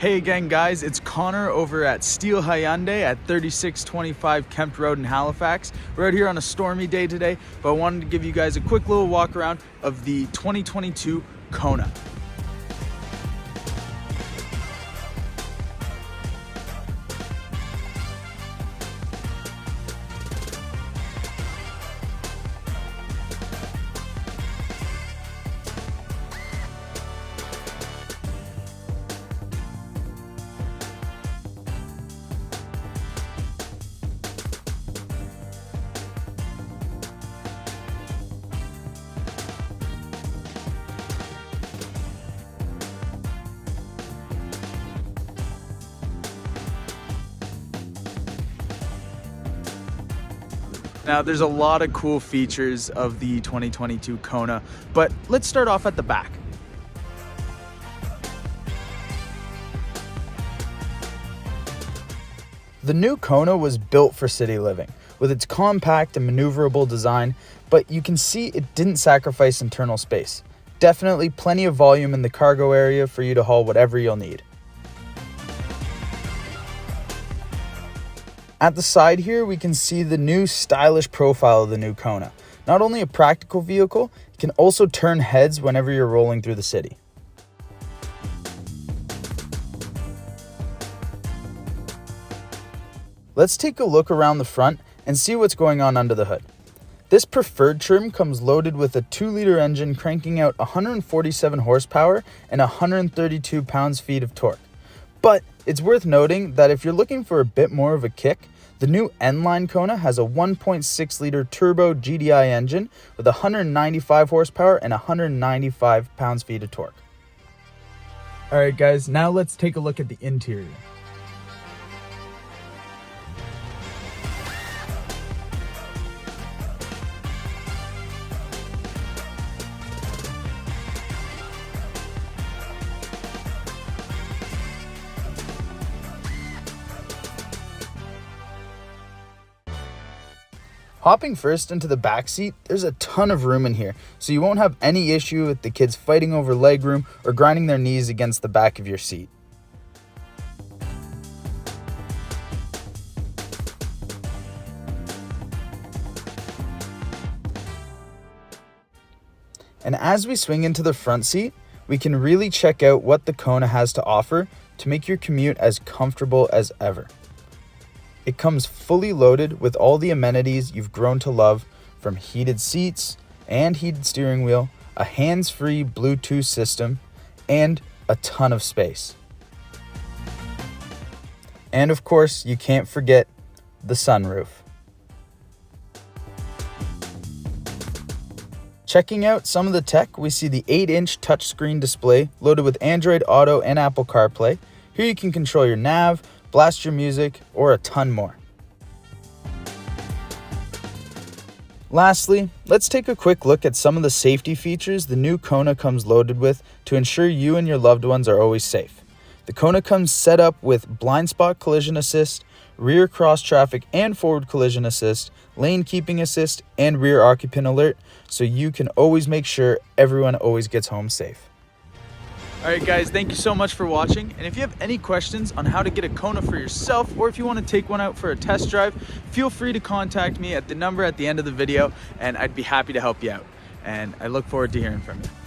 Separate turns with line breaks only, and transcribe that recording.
Hey again guys, it's Connor over at Steele Hyundai at 3625 Kempt Road in Halifax. We're out here on a stormy day today, but I wanted to give you guys a quick little walk around of the 2022 Kona. Now, there's a lot of cool features of the 2022 Kona, but let's start off at the back. The new Kona was built for city living, with its compact and maneuverable design, but you can see it didn't sacrifice internal space. Definitely plenty of volume in the cargo area for you to haul whatever you'll need. At the side here, we can see the new stylish profile of the new Kona. Not only a practical vehicle, it can also turn heads whenever you're rolling through the city. Let's take a look around the front and see what's going on under the hood. This preferred trim comes loaded with a 2-liter engine cranking out 147 horsepower and 132 pounds-feet of torque. But it's worth noting that if you're looking for a bit more of a kick, the new N-Line Kona has a 1.6-liter turbo GDI engine with 195 horsepower and 195 pounds-feet of torque. Alright guys, now let's take a look at the interior. Hopping first into the back seat, there's a ton of room in here, so you won't have any issue with the kids fighting over legroom or grinding their knees against the back of your seat. And as we swing into the front seat, we can really check out what the Kona has to offer to make your commute as comfortable as ever. It comes fully loaded with all the amenities you've grown to love, from heated seats and heated steering wheel, a hands-free Bluetooth system, and a ton of space. And of course, you can't forget the sunroof. Checking out some of the tech, we see the 8-inch touchscreen display loaded with Android Auto and Apple CarPlay. Here you can control your nav, blast your music, or a ton more. Lastly, let's take a quick look at some of the safety features the new Kona comes loaded with to ensure you and your loved ones are always safe. The Kona comes set up with blind spot collision assist, rear cross traffic and forward collision assist, lane keeping assist, and rear occupant alert, so you can always make sure everyone always gets home safe. Alright guys, thank you so much for watching, and if you have any questions on how to get a Kona for yourself, or if you want to take one out for a test drive, feel free to contact me at the number at the end of the video, and I'd be happy to help you out. And I look forward to hearing from you.